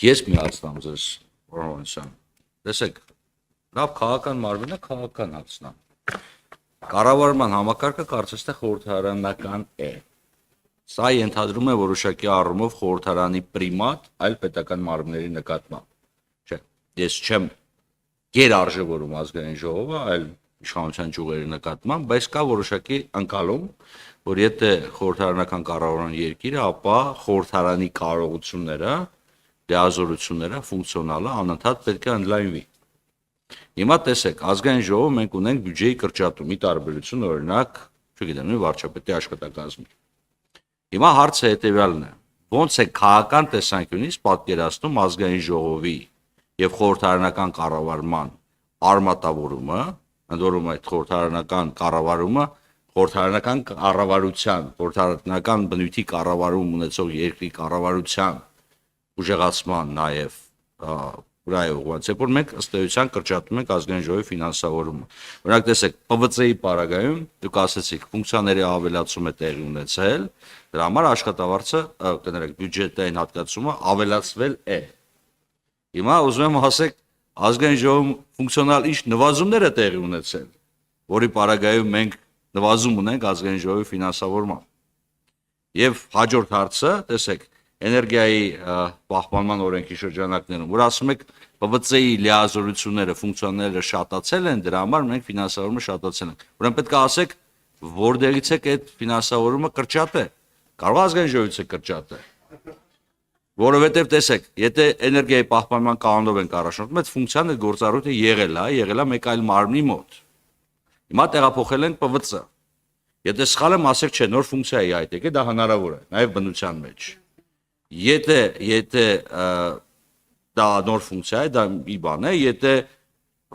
Ես միացնամ ձեզ օրոնցան։ Տեսեք, լավ քաղաքական մարմինը քաղաքականացնա։ Կառավարման համակարգը կարծես թե խորհրդարանական է։ Սա ենթադրում է որոշակի առումով խորհրդարանի պրիմատ այլ պետական մարմինների նկատմամբ։ Չէ, ես չեմ գերարժևորում ազգային ժողովը, այլ իշխանության ճյուղերի նկատմամբ, բայց կա որոշակի ընկալում, որ եթե խորհրդարանական կառավարման երկիրը, ապա խորհրդարանի կարողությունները, լիազորությունները, ֆունկցիոնալը անընդհատ պետք է ընդլայնվի։ Հիմա տեսեք, ազգային ժողովը մենք ունենք բյուջեի կրճատումի տարբերություն, օրինակ, չգիտեմ, վարչապետի աշխատակազմի։ Հիմա հարցը հետևյալն է. ոնց է քաղաքական տեսանկյունից պատկերացնում ազգային ժողովի եւ խորհրդարանական կառավարման արմատավորումը, ընդ որում այդ խորհրդարանական կառավարումը խորհրդարանական կառավարության, խորհրդարանական բնույթի կառավարում ունեցող երկրի կառավարության ուժեղացման նաեւ վրայով ուղղված է, որ մենք ըստ էության կրճատում ենք ազգային ժողովի ֆինանսավորումը։ Օրինակ տեսեք, ՊՎԾ-ի պարագայում դուք ասացիք, ֆունկցիաների ավելացում է տեղի ունեցել, դրա համար աշխատավարձը, կներեք, բյուջետային հատկացումը ավելացվել է։ Հիմա ուզում եմ ասեք, ազգային ժողովում ֆունկցիոնալ ինչ նվազումներ է տեղի ունեցել, որի պարագայում մենք նվազում ունենք ազգային ժողովի ֆինանսավորման։ Եվ հաջորդ հարցը, տեսեք, էներգիայի պահպանման օրենքի շրջանակներում, որ ասում եք ՊՎԾ-ի լիազորությունները, ֆունկցիաները շատացել են, դրա համար մենք ֆինանսավորումը շատացել ենք։ Ուրեմն պետք է ասեք, որտեղից է այդ ֆինանսավորումը կրճատել։ Կարող է ազգային ժողովից է կրճատել։ Որովհետև տեսեք, եթե էներգիայի պահպանման կանոնով ենք առաջնորդում, այդ ֆունկցիան, այդ գործառույթը եղել է մեկ այլ մարմնի մոտ։ Հիմա տեղափոխել ենք ՊՎԾ։ Եթե սխալ եմ, ասեք, չէ, նոր ֆունկցիա է այդ եկել, դա հնարավոր է, նաև բնության մեջ։ Եթե դա նոր ֆունկցիա է, դա մի բան է, եթե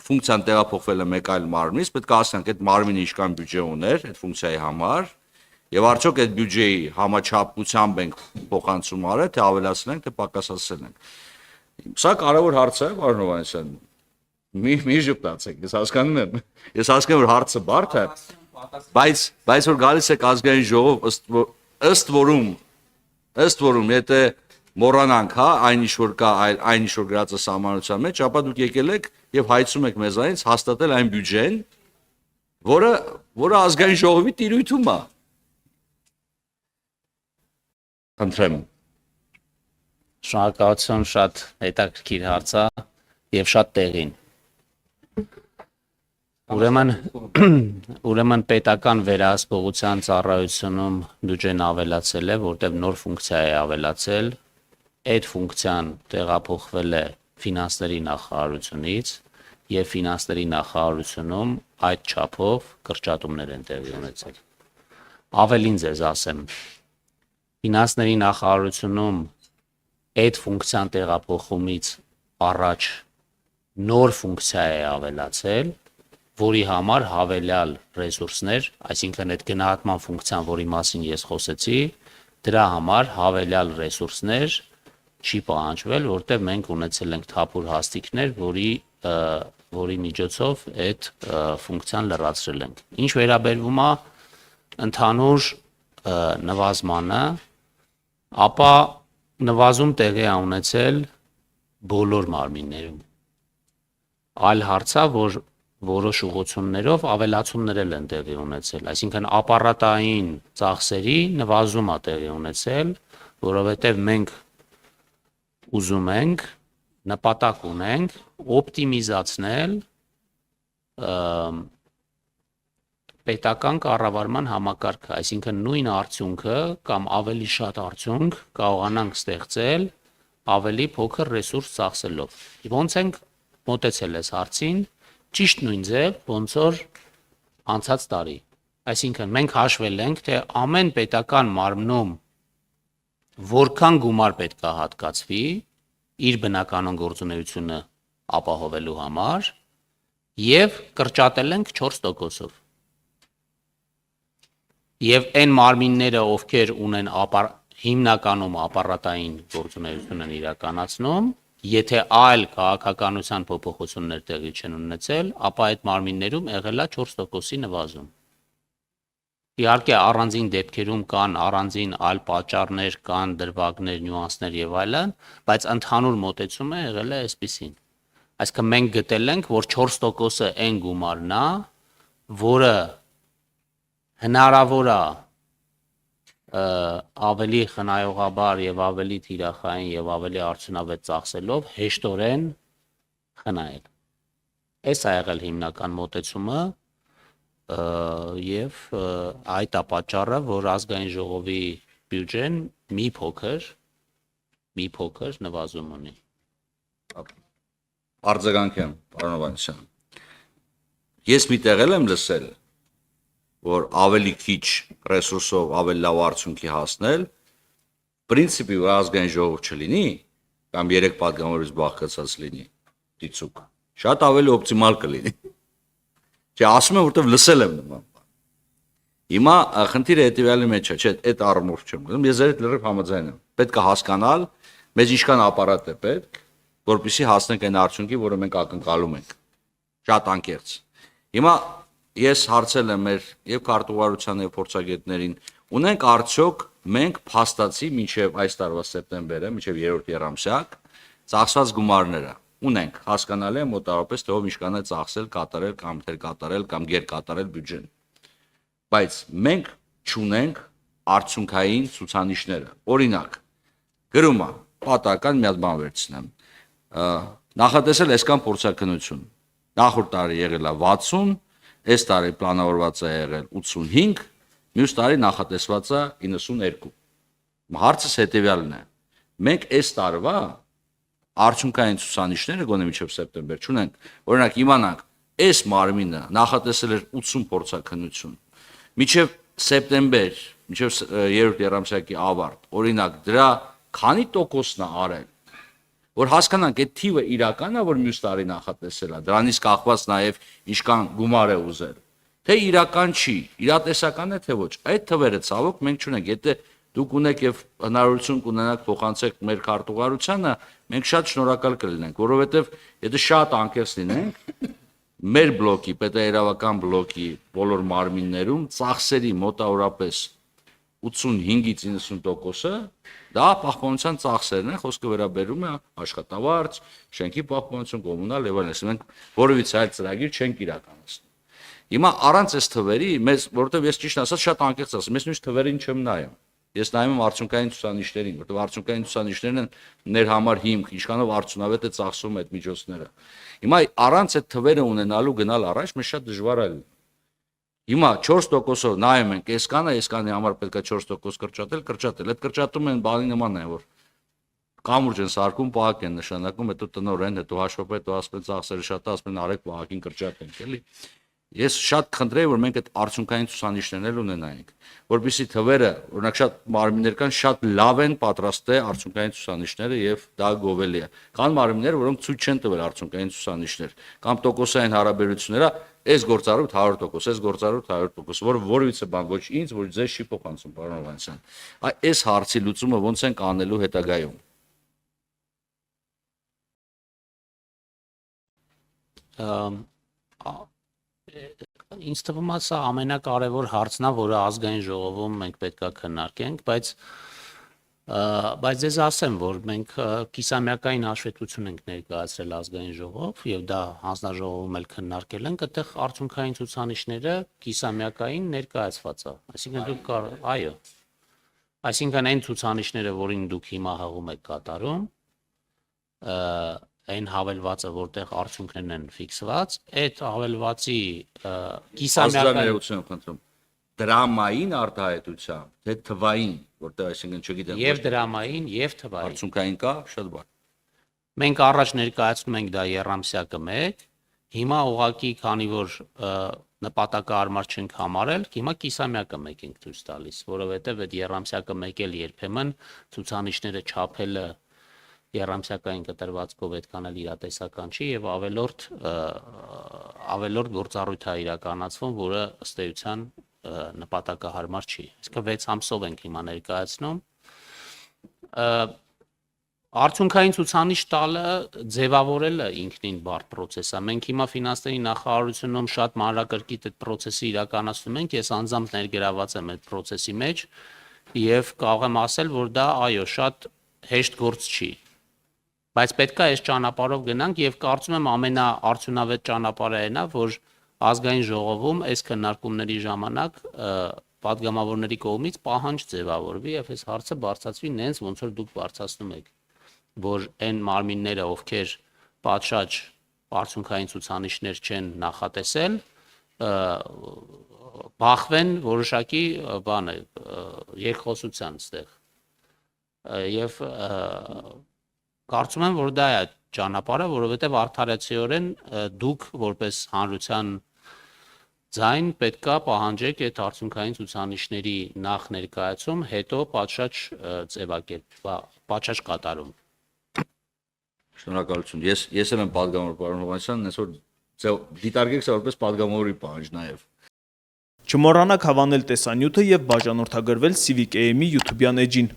ֆունկցիան տեղափոխվել է մեկ այլ մարմնից, պետք է ասենք, այդ մարմինը ինչքան բյուջե ուներ այդ ֆունկցիայի համար, եւ արդյոք այդ բյուջեի համաչափությամբ ենք փոխանցում արել, թե ավելացնել ենք, թե պակասացնել ենք։ Սա կարևոր հարց է, պարոն Հովհաննիսյան։ Մի ժպտացեք, ես հասկանում եմ, որ հարցը բարդ է, բայց որ գալիս եք ազգային ժողով, ըստ որում, եթե մոռանանք, հա, այն ինչ որ կա, այն ինչ որ գրած է սահմանության մեջ, ապա դուք եկել եք եւ հայցում եք մեզանից հաստատել այն բյուջեն, որը ազգային ժողովի տիրույթում է։ Խնդրեմ։ Շնորհակալություն, շատ հետաքրքիր հարց է եւ շատ տեղին։ Ուրեմն պետական վերահսկողության ծառայությունում բյուջեն ավելացել է, որտեղ նոր ֆունկցիա է ավելացել, այդ ֆունկցիան տեղափոխվել է ֆինանսների նախարարությունից եւ ֆինանսների նախարարությունում այդ չափով կրճատումներ են տեղի ունեցել։ Ավելին ձեզ ասեմ, ֆինանսների նախարարությունում այդ ֆունկցիան տեղափոխումից առաջ նոր ֆունկցիա է ավելացել, որի համար հավելյալ ռեսուրսներ, այսինքն այդ գնահատման ֆունկցիան, որի մասին ես խոսեցի, դրա համար հավելյալ ռեսուրսներ չի պահանջվել, որտեղ մենք ունեցել ենք թափուր հաստիկներ, որի միջոցով այդ ֆունկցիան լրացրել ենք։ Ինչ վերաբերվում է ընդհանուր նվազմանը, ապա նվազում տեղի է ունեցել բոլոր մարմիններում։ Այլ հարց է, որ որոշ ուղղություններով ավելացումներ են տեղի ունեցել, այսինքն ապարատային ծախսերի նվազում է տեղի ունեցել, որովհետև մենք ուզում ենք, նպատակ ունենք օպտիմիզացնել պետական կառավարման համակարգը, այսինքն նույն արդյունքը կամ ավելի շատ արդյունք կարողանանք ստեղծել ավելի փոքր ռեսուրս ծախսելով։ Ոնց ենք մոտեցել այս հարցին, ճիշտ նույն ձև, ոնց որ անցած տարի։ Այսինքն մենք հաշվել ենք, թե ամեն պետական մարմնում որքան գումար պետք է հատկացվի իր բնականon գործունեությունը ապահովելու համար եւ կրճատել ենք 4%-ով։ Եվ այն մարմինները, ովքեր ունեն հիմնականում ապարատային գործունեություն են իրականացնում, եթե այլ քաղաքականության փոփոխություններ տեղի չեն ունեցել, ապա այդ մարմիններում եղել է 4%-ի նվազում։ Իհարկե առանձին դեպքերում կան առանձին այլ պատճառներ, կան դրվագներ, նյուանսներ եւ այլն, բայց ընդհանուր մոտեցումը եղել է այսպեսին։ Այսինքն մենք գտել ենք, որ 4%-ը այն գումարն է, որը հնարավոր է ավելի խնայողաբար եւ ավելի թիրախային եւ ավելի արդյունավետ ծախսելով հեշտորեն խնայել։ Այս է եղել հիմնական մոտեցումը եւ այդ է պատճառը, որ ազգային ժողովի բյուջեն մի փոքր նվազում ունի։ Արձագանք եմ, պարոն Հովհաննիսյան։ Ես մի տեղել եմ լսել, որ ավելի քիչ ռեսուրսով ավելի լավ արդյունքի հասնել, պրինցիպի որ ազգային ժողով չլինի, կամ 3 պատգամավորից բաղկացած լինի, դիցուկ, շատ ավելի օպտիմալ կլինի։ Չէ, ասում եմ, որտեվ լսել եմ նման բան։ Հիմա խնդիրը հետևյալի մեջ է, չէ, այդ առումով չեմ գնում, ես ձեր հետ լրիվ համաձայն եմ։ Պետք է հասկանալ, մեզ ինչքան ապարատ է պետք, որպեսզի հասնենք այն արդյունքի, որը մենք ակնկալում ենք։ Շատ անկեղծ։ Հիմա ես հարցել եմ մեր եւ քարտուղարության եւ փորձագետներին, ունենք արդյոք մենք փաստացի մինչեւ այս տարվա սեպտեմբերը, մինչեւ 3-րդ եռամսյակ ծախսված գումարները ունենք, հասկանալի է մոտավորապես թե ով ինչքան է ծախսել, կատարել կամ թեր կատարել կամ գերկատարել բյուջեն։ Բայց մենք չունենք արդյունքային ցուցանիշները։ Օրինակ, գրում է, պատահական մի հատ բան վերցնեմ։ Նախատեսել այսքան փորձաքննություն։ Նախորդ տարի եղել է 60, այս տարի պլանավորված է եղել 85, մյուս տարի նախատեսված է 92։ Հարցս հետևյալն է. մենք այս տարվա արդյունքային ցուցանիշները գոնե մինչև սեպտեմբեր չունենք։ Օրինակ իմանանք, այս մարմինը նախատեսել էր 80 փորձաքննություն։ Մինչև սեպտեմբեր, մինչև 3-րդ եռամսյակի ավարտ, օրինակ դրա քանի տոկոսն է արել, որ հասկանանք այդ թիվը իրական է, որ մյուս տարի նախատեսել է, դրանից կախված նաև ինչքան գումար է ուզել, թե իրական չի, իրատեսական է թե ոչ։ Այդ թվերը ցավոք մենք չունենք։ Եթե դուք ունեք եւ հնարավորություն կունենաք փոխանցեք մեր քարտուղարությանը, մենք շատ շնորհակալ կլինենք, որովհետեւ եթե շատ անկեղծ լինենք, մեր բլոկի, պետաերավական բլոկի բոլոր մարմիններում ծախսերի մոտավորապես 85-ից 90%-ը դա պահպանության ծախսերն են, խոսքը վերաբերում է աշխատավարձ, շենքի պահպանություն, կոմունալ եւ այլն, մենք որևիցե այլ ծրագիր չենք իրականացնում։ Հիմա առանց այս թվերի, որովհետեւ ես ճիշտ ասած շատ անկեղծ ասեմ, ես նույն թվերին չեմ նայում։ Ես նայում եմ արդյունքային ցուցանիշներին, որտեղ արդյունքային ցուցանիշներն են ներ համար հիմք, ինչքանով արդյունավետ է ծախսում այդ միջոցները։ Հիմա առանց այդ թվերը ունենալու գնալ առաջ մեզ շատ դժվար է։ Հիմա 4%-ով նայում ենք, այսքանի համար պետք է 4% կրճատել։ Այդ կրճատում են բանի նման է, որ կամուրջ են սարկում, պահակ են նշանակում, հետո տնօրեն, հետո հաշվապետ, հետո ասում են ծախսերը շատ է, ասում են արեք պահակին կրճատենք, էլի։ Ես շատ խնդրեի, որ մենք այդ արդյունքային ցուցանիշներն էլ ունենայինք, որովհետեւ թվերը, օրինակ շատ մարմիններ կան, շատ լավ են պատրաստել արդյունքային ցուցանիշները եւ դա գովելի է։ Կան մարմիններ, որոնք ցույց չեն տվել արդյունքային ցուցանիշներ, կամ տոկոսային հարաբերությունները, այս գործառույթ 100%, այս գործառույթ 100%, որը որևիցե բան ոչ ինձ, ոչ ձեզ չի փոխանցում, պարոն Հովհաննիսյան։ Այս հարցի լուծումը ո՞նց ենք անելու հետագայում։ Ինձ թվում է սա ամենակարևոր հարցն է, որը ազգային ժողովում մենք պետքա քննարկենք, բայց ես ասեմ, որ մենք կիսամյակային հաշվետվություն ենք ներկայացրել ազգային ժողով եւ դա հանձնաժողովում էլ քննարկել ենք, այդտեղ արդյունքային ցուցանիշները կիսամյակային ներկայացված է։ Այսինքն դուք այո։ Այսինքն այն ցուցանիշները, որին դուք հիմա հղում եք կատարում, այն հավելվածը, որտեղ արդյունքներն են ֆիքսված, այդ հավելվածի կիսամյակային դրամային արտահայտությամբ, թե թվային, որտեղ այսինքն չգիտեմ, եւ դրամային եւ թվային արդյունքային կա, շատ բան։ Մենք առաջ ներկայացնում ենք դա եռամսյակը 1, հիմա ուղղակի քանի որ նպատակահարմար չենք համարել, հիմա կիսամյակը 1 ենք ցույց տալիս, որովհետեւ այդ եռամսյակը 1 էլ երբեմն ցուցանիշները չափելը եռամսյակային կտրվածքով այդքան էլ իրատեսական չի եւ ավելորդ գործառույթ է իրականացվում, որը ըստ էության նպատակահարմար չի։ Այսինքն 6 ամսով ենք հիմա ներկայացնում։ Արդյունքային ցուցանիշ տալը ձևավորելը ինքնին բարդ process է։ Մենք հիմա ֆինանսների նախարարությունում շատ մանրակրկիտ այդ process-ը իրականացնում ենք, ես անձամբ ներգրաված եմ այդ process-ի մեջ եւ կարող եմ ասել, որ դա այո, շատ հեշտ գործ չի։ Բայց պետք է այս ճանապարհով գնանք եւ կարծում եմ ամենաարդյունավետ ճանապարհը այն է, որ ազգային ժողովում այս քննարկումների ժամանակ падգամավորների կողմից պահանջ ձևավորվի եւ այս հարցը բարձրացվի նենց ոնց որ դուք բարձրացնում եք, որ այն մարմինները, ովքեր պատշաճ արդյունքային ցուցանիշներ չեն նախատեսել, բախվեն որոշակի բանը երկխոսության ստեղ եւ կարծում եմ, որ դա է ճանապարհը, որովհետեւ արդարացիորեն դուք որպես հանրության ձայն պետքա պահանջեք այդ արդյունքային ցուցանիշների նախ ներկայացում, հետո պատշաճ ձևակերպ, պատշաճ կատարում։ Շնորհակալություն։ Ես եմ падգամավոր պարոն Հովանեսյան, այսօր դիտարկեք սա որպես падգամավորի պահանջ նաև։ Չմոռանաք հավանել տեսանյութը եւ բաժանորդագրվել Civic AM-ի YouTube-յան էջին։